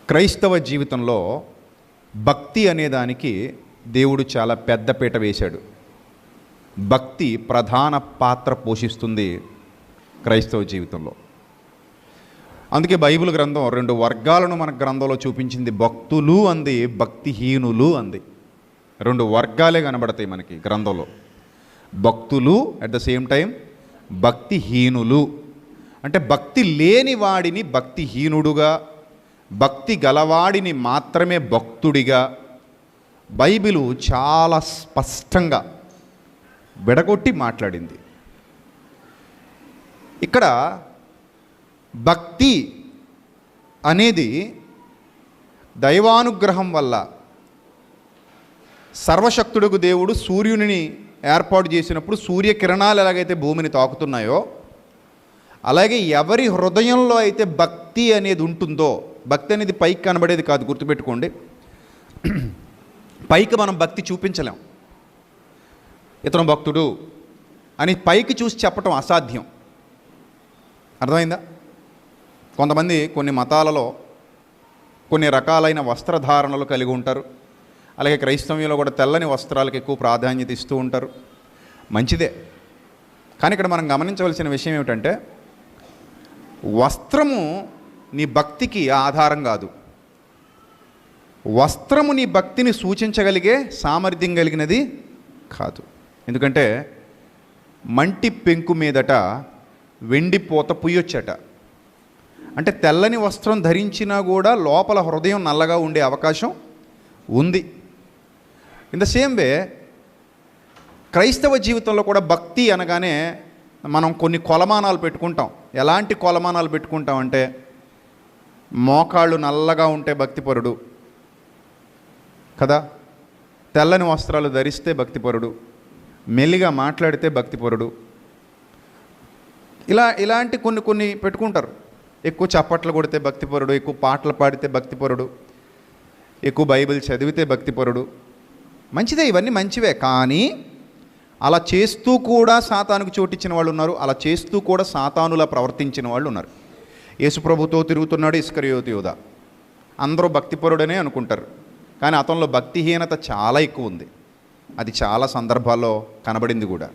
క్రైస్తవ జీవితంలో భక్తి అనేదానికి దేవుడు చాలా పెద్ద పీట వేశాడు. భక్తి ప్రధాన పాత్ర పోషిస్తుంది క్రైస్తవ జీవితంలో. అందుకే బైబిల్ గ్రంథం రెండు వర్గాలను మన గ్రంథంలో చూపించింది. భక్తులు అంది, భక్తిహీనులు అంది. రెండు వర్గాలే కనబడతాయి మనకి గ్రంథంలో. భక్తులు అట్ ద సేమ్ టైం భక్తిహీనులు. అంటే భక్తి లేని వాడిని భక్తిహీనుడుగా, భక్తి గలవాడిని మాత్రమే భక్తుడిగా బైబిలు చాలా స్పష్టంగా విడగొట్టి మాట్లాడింది. ఇక్కడ భక్తి అనేది దైవానుగ్రహం వల్ల సర్వశక్తుడుగు దేవుడు సూర్యుని ఏర్పాటు చేసినప్పుడు సూర్యకిరణాలు ఎలాగైతే భూమిని తాకుతున్నాయో, అలాగే ఎవరి హృదయంలో అయితే భక్తి అనేది ఉంటుందో, భక్తి అనేది పైకి కనబడేది కాదు, గుర్తుపెట్టుకోండి. పైకి మనం భక్తి చూపించలేం. ఇతను భక్తుడు అని పైకి చూసి చెప్పటం అసాధ్యం. అర్థమైందా? కొంతమంది కొన్ని మతాలలో కొన్ని రకాలైన వస్త్రధారణలు కలిగి ఉంటారు. అలాగే క్రైస్తవ్యంలో కూడా తెల్లని వస్త్రాలకు ఎక్కువ ప్రాధాన్యత ఇస్తూ ఉంటారు. మంచిదే. కానీ ఇక్కడ మనం గమనించవలసిన విషయం ఏమిటంటే, వస్త్రము నీ భక్తికి ఆధారం కాదు. వస్త్రము నీ భక్తిని సూచించగలిగే సామర్థ్యం కలిగినది కాదు. ఎందుకంటే మంటి పెంకు మీదట వెండి పూత పుయ్యొచ్చట. అంటే తెల్లని వస్త్రం ధరించినా కూడా లోపల హృదయం నల్లగా ఉండే అవకాశం ఉంది. ఇన్ ద సేమ్ వే క్రైస్తవ జీవితంలో కూడా భక్తి అనగానే మనం కొన్ని కొలమానాలు పెట్టుకుంటాం. ఎలాంటి కొలమానాలు పెట్టుకుంటాం అంటే, మోకాళ్ళు నల్లగా ఉంటే భక్తిపరుడు కదా, తెల్లని వస్త్రాలు ధరిస్తే భక్తిపరుడు, మెల్లిగా మాట్లాడితే భక్తిపరుడు, ఇలాంటి కొన్ని పెట్టుకుంటారు. ఎక్కువ చప్పట్లు కొడితే భక్తిపరుడు, ఎక్కువ పాటలు పాడితే భక్తిపరుడు, ఎక్కువ బైబిల్ చదివితే భక్తిపరుడు. మంచిదే, ఇవన్నీ మంచివే. కానీ అలా చేస్తూ కూడా సాతానుకు చోటిచ్చిన వాళ్ళు ఉన్నారు. అలా చేస్తూ కూడా సాతానులా ప్రవర్తించిన వాళ్ళు ఉన్నారు. యేసుప్రభుతో తిరుగుతున్నాడు ఇస్కరియోతు యూదా. అందరూ భక్తిపరుడనే అనుకుంటారు, కానీ అతనిలో భక్తిహీనత చాలా ఎక్కువ ఉంది. అది చాలా సందర్భాల్లో కనబడింది కూడా.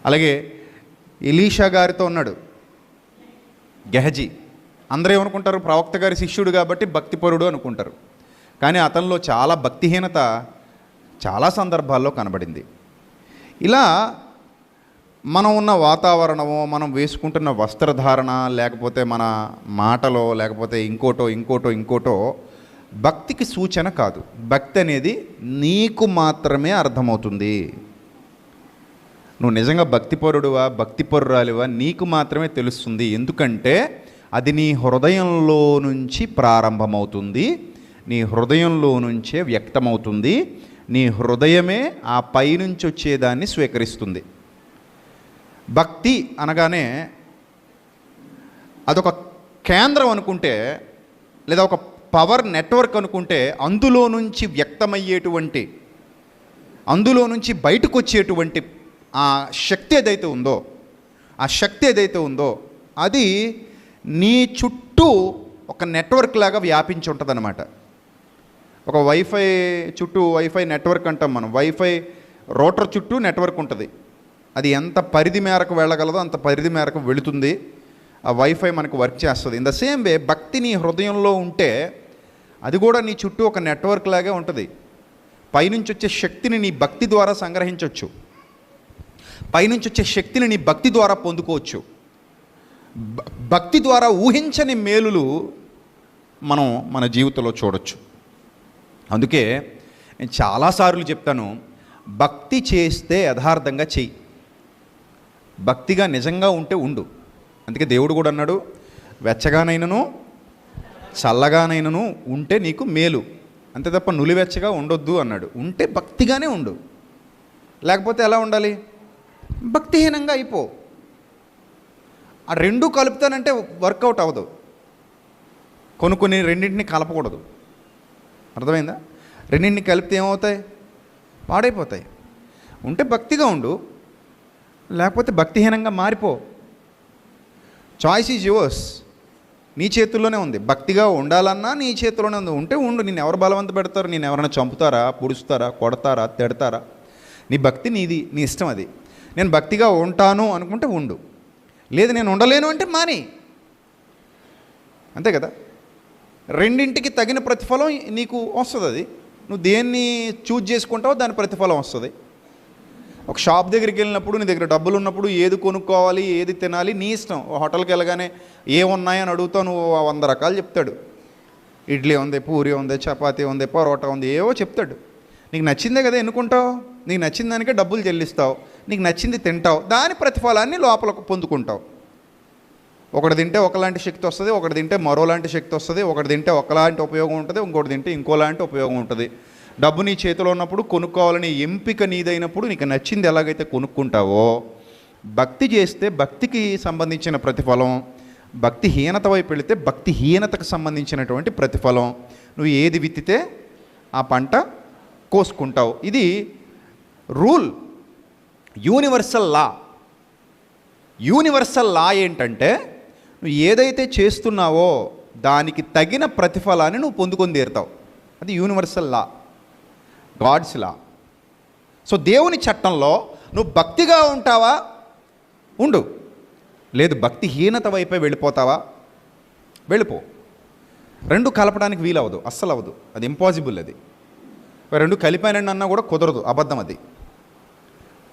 అలాగే ఎలీషా గారితో ఉన్నాడు గెహజీ. అందరూ ఏమనుకుంటారు? ప్రవక్త గారి శిష్యుడు కాబట్టి భక్తిపరుడు అనుకుంటారు. కానీ అతనిలో చాలా భక్తిహీనత చాలా సందర్భాల్లో కనబడింది. ఇలా మనం ఉన్న వాతావరణము, మనం వేసుకుంటున్న వస్త్రధారణ, లేకపోతే మన మాటలో, లేకపోతే ఇంకోటో భక్తికి సూచన కాదు. భక్తి అనేది నీకు మాత్రమే అర్థమవుతుంది. నువ్వు నిజంగా భక్తిపరుడువా, భక్తిపరురాలివా నీకు మాత్రమే తెలుస్తుంది. ఎందుకంటే అది నీ హృదయంలో నుంచి ప్రారంభమవుతుంది, నీ హృదయంలో నుంచే వ్యక్తమవుతుంది. నీ హృదయమే ఆ పైనుంచి వచ్చేదాన్ని స్వీకరిస్తుంది. భక్తి అనగానే అదొక కేంద్రం అనుకుంటే, లేదా ఒక పవర్ నెట్వర్క్ అనుకుంటే, అందులో నుంచి వ్యక్తమయ్యేటువంటి, అందులో నుంచి బయటకు వచ్చేటువంటి ఆ శక్తి ఏదైతే ఉందో అది నీ చుట్టూ ఒక నెట్వర్క్ లాగా వ్యాపించి ఉంటుంది అన్నమాట. ఒక వైఫై చుట్టూ, వైఫై నెట్వర్క్ అంటాం మనం, వైఫై రోటర్ చుట్టూ నెట్వర్క్ ఉంటుంది. అది ఎంత పరిధి మేరకు వెళ్ళగలదో అంత పరిధి మేరకు వెళుతుంది. ఆ వైఫై మనకు వర్క్ చేస్తుంది. ఇన్ ద సేమ్ వే భక్తి నీ హృదయంలో ఉంటే అది కూడా నీ చుట్టూ ఒక నెట్వర్క్ లాగే ఉంటుంది. పైనుంచి వచ్చే శక్తిని నీ భక్తి ద్వారా సంగ్రహించవచ్చు, పైనుంచి వచ్చే శక్తిని నీ భక్తి ద్వారా పొందుకోవచ్చు. భక్తి ద్వారా ఊహించని మేలులు మనం మన జీవితంలో చూడొచ్చు. అందుకే నేను చాలాసార్లు చెప్తాను, భక్తి చేస్తే యథార్థంగా చెయ్యి, భక్తిగా నిజంగా ఉంటే ఉండు. అందుకే దేవుడు కూడా అన్నాడు, వెచ్చగానైనను చల్లగానైనను ఉంటే నీకు మేలు, అంతే తప్ప నులివెచ్చగా ఉండొద్దు అన్నాడు. ఉంటే భక్తిగానే ఉండు, లేకపోతే ఎలా ఉండాలి? భక్తిహీనంగా అయిపో. ఆ రెండు కలుపుతానంటే వర్కౌట్ అవ్వదు. కొన్ని రెండింటిని కలపకూడదు. అర్థమైందా? రెండింటిని కలిపితే ఏమవుతాయి? పాడైపోతాయి. ఉంటే భక్తిగా ఉండు, లేకపోతే భక్తిహీనంగా మారిపో. Choice is yours. నీ చేతుల్లోనే ఉంది. భక్తిగా ఉండాలన్నా నీ చేతుల్లోనే ఉంది. ఉంటే ఉండు. నేను ఎవరు బలవంత పెడతారు? నేను ఎవరైనా చంపుతారా, పొడుస్తారా, కొడతారా, తిడతారా? నీ భక్తి నీది, నీ ఇష్టం అది. నేను భక్తిగా ఉంటాను అనుకుంటే ఉండు, లేదు నేను ఉండలేను అంటే మాని. అంతే కదా. రెండింటికి తగిన ప్రతిఫలం నీకు వస్తుంది. అది నువ్వు దేన్ని చూజ్ చేసుకుంటావో దాని ప్రతిఫలం వస్తుంది. ఒక షాప్ దగ్గరికి వెళ్ళినప్పుడు నీ దగ్గర డబ్బులు ఉన్నప్పుడు ఏది కొనుక్కోవాలి, ఏది తినాలి నీ ఇష్టం. హోటల్కి వెళ్ళగానే ఏమున్నాయని అడుగుతావు, నువ్వు 100 రకాలు చెప్తాడు. ఇడ్లీ ఉంది, పూరి ఉంది, చపాతీ ఉంది, పరోటా ఉంది, ఏవో చెప్తాడు. నీకు నచ్చిందే కదా ఎన్నుకుంటావు. నీకు నచ్చిన దానికే డబ్బులు చెల్లిస్తావు, నీకు నచ్చింది తింటావు, దాని ప్రతిఫలాన్ని లోపల పొందుకుంటావు. ఒకటి తింటే ఒకలాంటి శక్తి వస్తుంది, ఒకటి తింటే మరోలాంటి శక్తి వస్తుంది, ఒకటి తింటే ఒకలాంటి ఉపయోగం ఉంటుంది, ఇంకోటి తింటే ఇంకోలాంటి ఉపయోగం ఉంటుంది. డబ్బు నీ చేతిలో ఉన్నప్పుడు, కొనుక్కోవాలని ఎంపిక నీదైనప్పుడు నీకు నచ్చింది ఎలాగైతే కొనుక్కుంటావో, భక్తి చేస్తే భక్తికి సంబంధించిన ప్రతిఫలం, భక్తిహీనత వైపు వెళితే భక్తిహీనతకు సంబంధించినటువంటి ప్రతిఫలం. నువ్వు ఏది విత్తితే ఆ పంట కోసుకుంటావు. ఇది rule, universal law. Universal law ఏంటంటే నువ్వు ఏదైతే చేస్తున్నావో దానికి తగిన ప్రతిఫలాన్ని నువ్వు పొందుకొని తీరుతావు. అది universal law, God's law. So దేవుని చట్టంలో నువ్వు భక్తిగా ఉంటావా, ఉండు. లేదు భక్తిహీనత వైపే వెళ్ళిపోతావా, వెళ్ళిపో. రెండు కలపడానికి వీలవదు, అస్సలు అవ్వదు. అది ఇంపాసిబుల్. అది రెండు కలిపానండి అన్నా కూడా కుదరదు, అబద్ధం అది.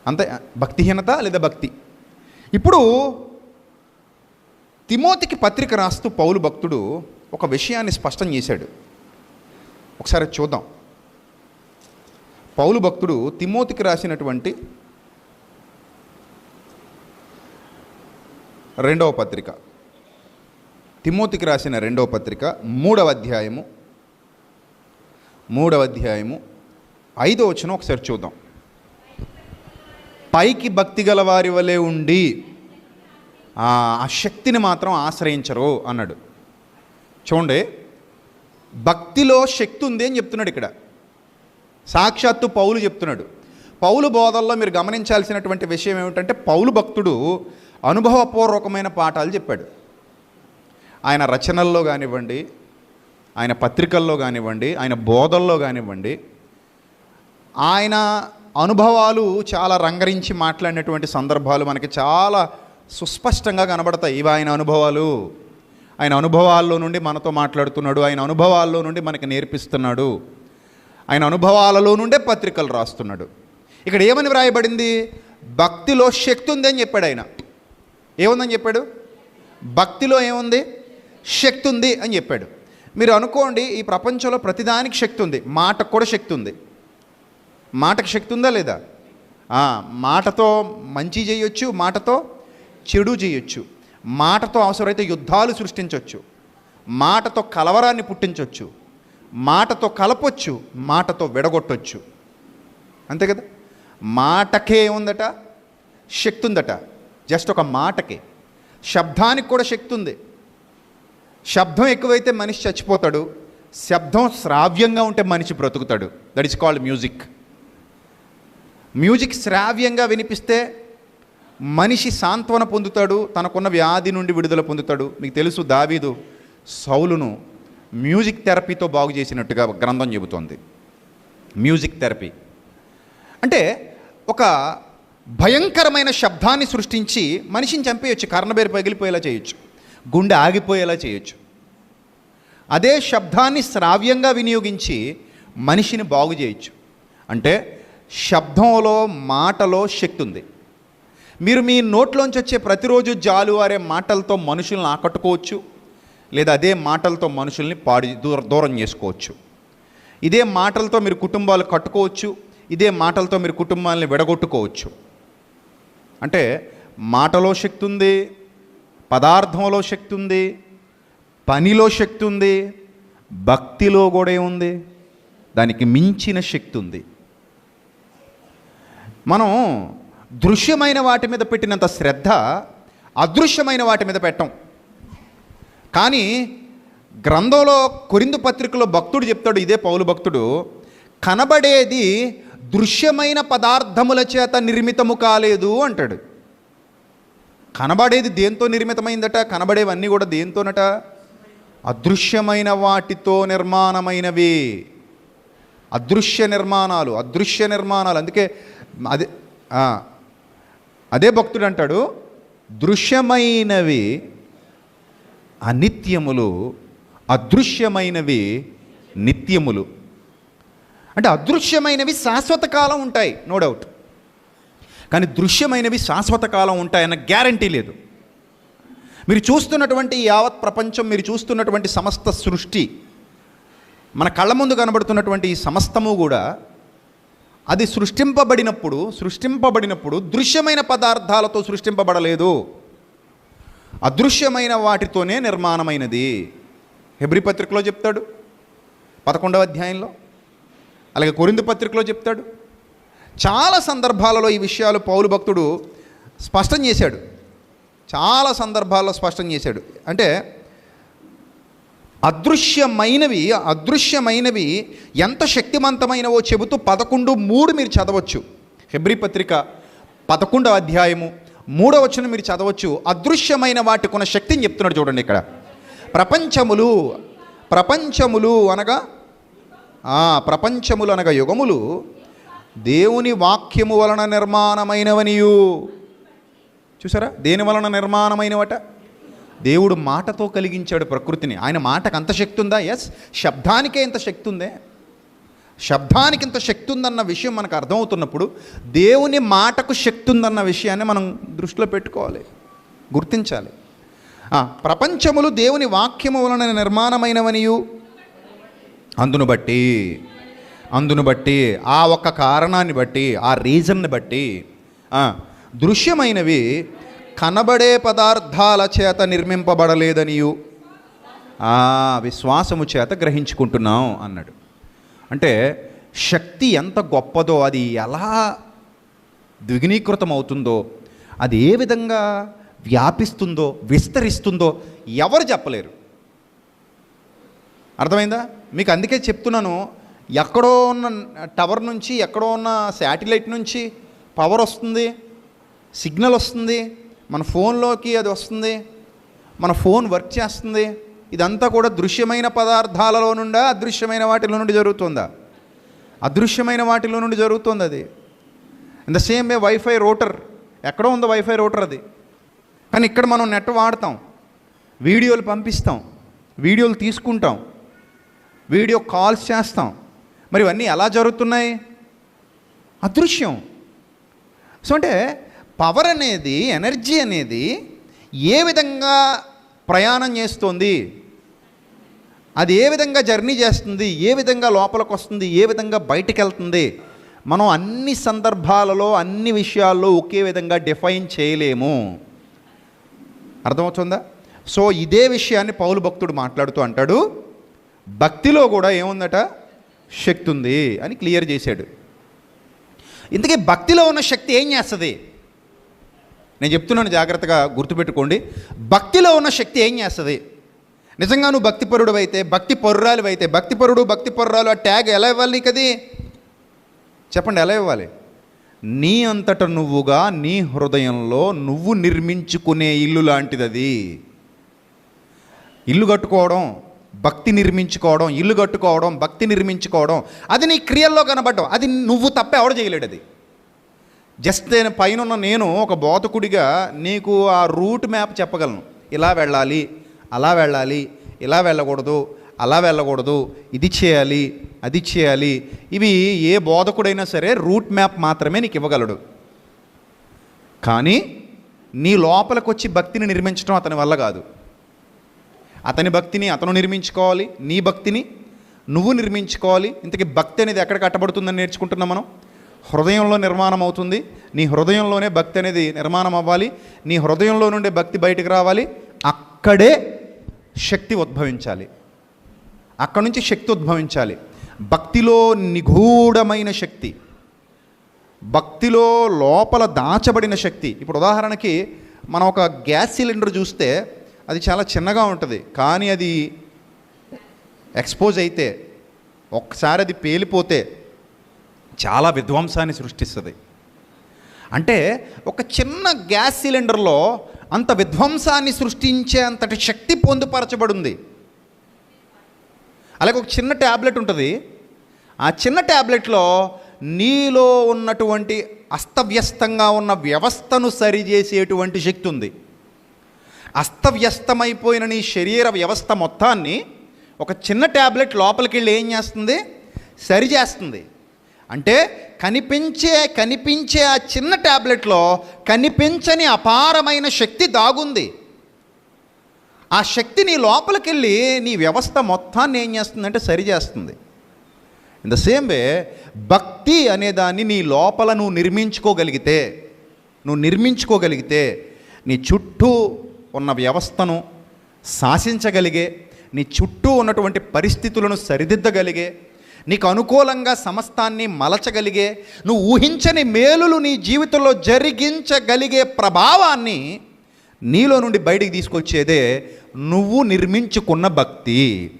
అంతే, భక్తిహీనత లేదా భక్తి. ఇప్పుడు తిమోతికి పత్రిక రాస్తూ పౌలు భక్తుడు ఒక విషయాన్ని స్పష్టం చేశాడు. ఒకసారి చూద్దాం. పౌలు భక్తుడు తిమోతికి రాసినటువంటి 2వ పత్రిక, తిమోతికి రాసిన 2వ పత్రిక 3వ అధ్యాయము 5వ వచనం ఒకసారి చూద్దాం. పైకి భక్తి గల వారి వలె ఉండి ఆ శక్తిని మాత్రం ఆశ్రయించరు అన్నాడు. చూడండి, భక్తిలో శక్తి ఉంది అని చెప్తున్నాడు ఇక్కడ. సాక్షాత్తు పౌలు చెప్తున్నాడు. పౌలు బోధల్లో మీరు గమనించాల్సినటువంటి విషయం ఏమిటంటే, పౌలు భక్తుడు అనుభవపూర్వకమైన పాఠాలు చెప్పాడు. ఆయన రచనల్లో కానివ్వండి, ఆయన పత్రికల్లో కానివ్వండి, ఆయన బోధల్లో కానివ్వండి, ఆయన అనుభవాలు చాలా రంగరించి మాట్లాడినటువంటి సందర్భాలు మనకి చాలా సుస్పష్టంగా కనబడతాయి. ఇవి ఆయన అనుభవాలు. ఆయన అనుభవాల్లో నుండి మనతో మాట్లాడుతున్నాడు, ఆయన అనుభవాల్లో నుండి మనకి నేర్పిస్తున్నాడు, ఆయన అనుభవాలలో నుండే పత్రికలు రాస్తున్నాడు. ఇక్కడ ఏమని వ్రాయబడింది? భక్తిలో శక్తి ఉంది అని చెప్పాడు. ఆయన ఏముందని చెప్పాడు? భక్తిలో ఏముంది? శక్తి ఉంది అని చెప్పాడు. మీరు అనుకోండి, ఈ ప్రపంచంలో ప్రతిదానికి శక్తి ఉంది. మాటకు కూడా శక్తి ఉంది. మాటకు శక్తి ఉందా లేదా? మాటతో మంచి చేయొచ్చు, మాటతో చెడు చేయొచ్చు, మాటతో అవసరమైతే యుద్ధాలు సృష్టించవచ్చు, మాటతో కలవరాన్ని పుట్టించవచ్చు, మాటతో కలపొచ్చు, మాటతో విడగొట్టొచ్చు. అంతే కదా. మాటకే ఉందట శక్తి ఉందట. జస్ట్ ఒక మాటకే. శబ్దానికి కూడా శక్తి ఉంది. శబ్దం ఎక్కువైతే మనిషి చచ్చిపోతాడు, శబ్దం శ్రావ్యంగా ఉంటే మనిషి బ్రతుకుతాడు. That is called music. Music శ్రావ్యంగా వినిపిస్తే మనిషి సాంత్వన పొందుతాడు, తనకున్న వ్యాధి నుండి విడుదల పొందుతాడు. మీకు తెలుసు, దావీదు సౌలును మ్యూజిక్ థెరపీతో బాగు చేసినట్టుగా గ్రంథం చెబుతోంది. మ్యూజిక్ థెరపీ అంటే ఒక భయంకరమైన శబ్దాన్ని సృష్టించి మనిషిని చంపేయచ్చు, కర్ణబేరు పగిలిపోయేలా చేయొచ్చు, గుండె ఆగిపోయేలా చేయొచ్చు. అదే శబ్దాన్ని శ్రావ్యంగా వినియోగించి మనిషిని బాగు చేయొచ్చు. అంటే శబ్దంలో, మాటలో శక్తి ఉంది. మీరు మీ నోట్లోంచి వచ్చే ప్రతిరోజు జాలువారే మాటలతో మనుషుల్ని ఆకట్టుకోవచ్చు, లేదా అదే మాటలతో మనుషుల్ని దూరం చేసుకోవచ్చు. ఇదే మాటలతో మీరు కుటుంబాలు కట్టుకోవచ్చు, ఇదే మాటలతో మీరు కుటుంబాలని విడగొట్టుకోవచ్చు. అంటే మాటలో శక్తి ఉంది, పదార్థంలో శక్తి ఉంది, పనిలో శక్తి ఉంది, భక్తిలో కూడా ఉంది, దానికి మించిన శక్తి ఉంది. మనం దృశ్యమైన వాటి మీద పెట్టినంత శ్రద్ధ అదృశ్యమైన వాటి మీద పెట్టం. కానీ గ్రంథంలో కొరింథు పత్రికలో భక్తుడు చెప్తాడు, ఇదే పౌలు భక్తుడు, కనబడేది దృశ్యమైన పదార్థముల చేత నిర్మితము కాలేదు అంటాడు. కనబడేది దేంతో నిర్మితమైందట? కనబడేవన్నీ కూడా దేంతోనట? అదృశ్యమైన వాటితో నిర్మాణమైనవి. అదృశ్య నిర్మాణాలు. అందుకే అదే భక్తుడు అంటాడు, దృశ్యమైనవి అనిత్యములు, అదృశ్యమైనవి నిత్యములు. అంటే అదృశ్యమైనవి శాశ్వత కాలం ఉంటాయి, నో డౌట్. కానీ దృశ్యమైనవి శాశ్వత కాలం ఉంటాయన్న గ్యారంటీ లేదు. మీరు చూస్తున్నటువంటి యావత్ ప్రపంచం, మీరు చూస్తున్నటువంటి సమస్త సృష్టి, మన కళ్ళ ముందు కనబడుతున్నటువంటి ఈ సమస్తము కూడా అది సృష్టింపబడినప్పుడు దృశ్యమైన పదార్థాలతో సృష్టింపబడలేదు, అదృశ్యమైన వాటితోనే నిర్మాణమైనది. హెబ్రీ పత్రికలో చెప్తాడు 11వ అధ్యాయంలో, అలాగే కొరింథీ పత్రికలో చెప్తాడు. చాలా సందర్భాలలో ఈ విషయాలు పౌలు భక్తుడు స్పష్టం చేశాడు. చాలా సందర్భాల్లో స్పష్టం చేశాడు. అంటే అదృశ్యమైనవి ఎంత శక్తివంతమైనవో చెబుతూ 11:3 మీరు చదవచ్చు. హెబ్రీ పత్రిక 11వ అధ్యాయము 3వ వచనం మీరు చదవచ్చు. అదృశ్యమైన వాటికి ఉన్న శక్తిని చెప్తున్నాడు చూడండి ఇక్కడ. ప్రపంచములు అనగా యుగములు దేవుని వాక్యము వలన నిర్మాణమైనవనియు. చూసారా, దేని వలన నిర్మాణమైనవట? దేవుడు మాటతో కలిగించాడు ప్రకృతిని. ఆయన మాటకు అంత శక్తి ఉందా? ఎస్. శబ్దానికే ఇంత శక్తి ఉందే. శబ్దానికి ఇంత శక్తి ఉందన్న విషయం మనకు అర్థమవుతున్నప్పుడు దేవుని మాటకు శక్తి ఉందన్న విషయాన్ని మనం దృష్టిలో పెట్టుకోవాలి, గుర్తించాలి. ప్రపంచములు దేవుని వాక్యము వలన నిర్మాణమైనవనియు, అందును బట్టి ఆ ఒక్క కారణాన్ని బట్టి, ఆ రీజన్ని బట్టి దృశ్యమైనవి కనబడే పదార్థాల చేత నిర్మింపబడలేదనియు విశ్వాసము చేత గ్రహించుకుంటున్నాం అన్నాడు. అంటే శక్తి ఎంత గొప్పదో, అది ఎలా ద్విగుణీకృతం అవుతుందో, అది ఏ విధంగా వ్యాపిస్తుందో, విస్తరిస్తుందో ఎవరు చెప్పలేరు. అర్థమైందా మీకు? అందుకే చెప్తున్నాను, ఎక్కడో ఉన్న టవర్ నుంచి, ఎక్కడో ఉన్న శాటిలైట్ నుంచి పవర్ వస్తుంది, సిగ్నల్ వస్తుంది, మన ఫోన్లోకి అది వస్తుంది, మన ఫోన్ వర్క్ చేస్తుంది. ఇదంతా కూడా దృశ్యమైన పదార్థాలలో నుండా అదృశ్యమైన వాటిలో నుండి జరుగుతుందా? అదృశ్యమైన వాటిలో నుండి జరుగుతుంది అది. In the same way wifi router, ఎక్కడో ఉందో వైఫై రూటర్ అది. కానీ ఇక్కడ మనం నెట్ వాడతాం, వీడియోలు పంపిస్తాం, వీడియోలు తీసుకుంటాం, వీడియో కాల్స్ చేస్తాం. మరి ఇవన్నీ ఎలా జరుగుతున్నాయి? అదృశ్యం. సో అంటే పవర్ అనేది, ఎనర్జీ అనేది ఏ విధంగా ప్రయాణం చేస్తుంది, అది ఏ విధంగా జర్నీ చేస్తుంది, ఏ విధంగా లోపలికి వస్తుంది, ఏ విధంగా బయటికి వెళ్తుంది, మనం అన్ని సందర్భాలలో అన్ని విషయాల్లో ఒకే విధంగా డిఫైన్ చేయలేము. అర్థమవుతుందా? సో ఇదే విషయాన్ని పౌలు భక్తుడు మాట్లాడుతూ అంటాడు, భక్తిలో కూడా ఏముందట? శక్తి ఉంది అని క్లియర్ చేశాడు. ఇంతకీ భక్తిలో ఉన్న శక్తి ఏం చేస్తుంది? నేను చెప్తున్నాను, జాగ్రత్తగా గుర్తుపెట్టుకోండి. భక్తిలో ఉన్న శక్తి ఏం చేస్తుంది? నిజంగా నువ్వు భక్తిపరుడు అయితే, భక్తిపరురాలు అయితే, భక్తిపరురాలు ఆ ట్యాగ్ ఎలా ఇవ్వాలి నీకు? అది చెప్పండి, ఎలా ఇవ్వాలి? నీ అంతట నువ్వుగా, నీ హృదయంలో నువ్వు నిర్మించుకునే ఇల్లు లాంటిది అది. ఇల్లు కట్టుకోవడం, భక్తి నిర్మించుకోవడం, ఇల్లు కట్టుకోవడం, భక్తి నిర్మించుకోవడం, అది నీ క్రియల్లో కనబడడం. అది నువ్వు తప్ప ఎవడు చేయలేడు. అది జస్ట్ పైన నేను ఒక బోధకుడిగా నీకు ఆ రూట్ మ్యాప్ చెప్పగలను. ఇలా వెళ్ళాలి, అలా వెళ్ళాలి, ఇలా వెళ్ళకూడదు, అలా వెళ్ళకూడదు, ఇది చేయాలి, అది చేయాలి. ఇవి ఏ బోధకుడైనా సరే రూట్ మ్యాప్ మాత్రమే నీకు ఇవ్వగలడు. కానీ నీ లోపలికి వచ్చి భక్తిని నిర్మించడం అతని వల్ల కాదు. అతని భక్తిని అతను నిర్మించుకోవాలి, నీ భక్తిని నువ్వు నిర్మించుకోవాలి. ఇంతకీ భక్తి అనేది ఎక్కడ కట్టబడుతుందని నేర్చుకుంటున్నాం మనం? హృదయంలో నిర్మాణం అవుతుంది. నీ హృదయంలోనే భక్తి అనేది నిర్మాణం అవ్వాలి. నీ హృదయంలో నుండే భక్తి బయటకు రావాలి. అక్కడే శక్తి ఉద్భవించాలి, అక్కడి నుంచి శక్తి ఉద్భవించాలి. భక్తిలో నిగూఢమైన శక్తి, భక్తిలో లోపల దాచబడిన శక్తి. ఇప్పుడు ఉదాహరణకి మనం ఒక గ్యాస్ సిలిండర్ చూస్తే అది చాలా చిన్నగా ఉంటుంది, కానీ అది ఎక్స్పోజ్ అయితే, ఒక్కసారి అది పేలిపోతే చాలా విధ్వంసాన్ని సృష్టిస్తుంది. అంటే ఒక చిన్న గ్యాస్ సిలిండర్లో అంత విధ్వంసాన్ని సృష్టించే అంతటి శక్తి పొందుపరచబడింది. అలాగే ఒక చిన్న ట్యాబ్లెట్ ఉంటుంది. ఆ చిన్న ట్యాబ్లెట్లో నీలో ఉన్నటువంటి అస్తవ్యస్తంగా ఉన్న వ్యవస్థను సరిచేసేటువంటి శక్తి ఉంది. అస్తవ్యస్తమైపోయిన నీ శరీర వ్యవస్థ మొత్తాన్ని ఒక చిన్న ట్యాబ్లెట్ లోపలికి వెళ్ళి ఏం చేస్తుంది? సరిచేస్తుంది. అంటే కనిపించే ఆ చిన్న ట్యాబ్లెట్లో కనిపించని అపారమైన శక్తి దాగుంది. ఆ శక్తి నీ లోపలికి వెళ్ళి నీ వ్యవస్థ మొత్తాన్ని ఏం చేస్తుందంటే సరిచేస్తుంది. ఇన్ ద సేమ్ వే భక్తి అనేదాన్ని నీ లోపల నువ్వు నిర్మించుకోగలిగితే నీ చుట్టూ ఉన్న వ్యవస్థను శాసించగలిగే, నీ చుట్టూ ఉన్నటువంటి పరిస్థితులను సరిదిద్దగలిగే, నీకు అనుకూలంగా సమస్తాన్ని మలచగలిగే, నువ్వు ఊహించని మేలులు నీ జీవితంలో జరిగించగలిగే ప్రభావాన్ని నీలో నుండి బయటికి తీసుకొచ్చేదే నువ్వు నిర్మించుకున్న భక్తి.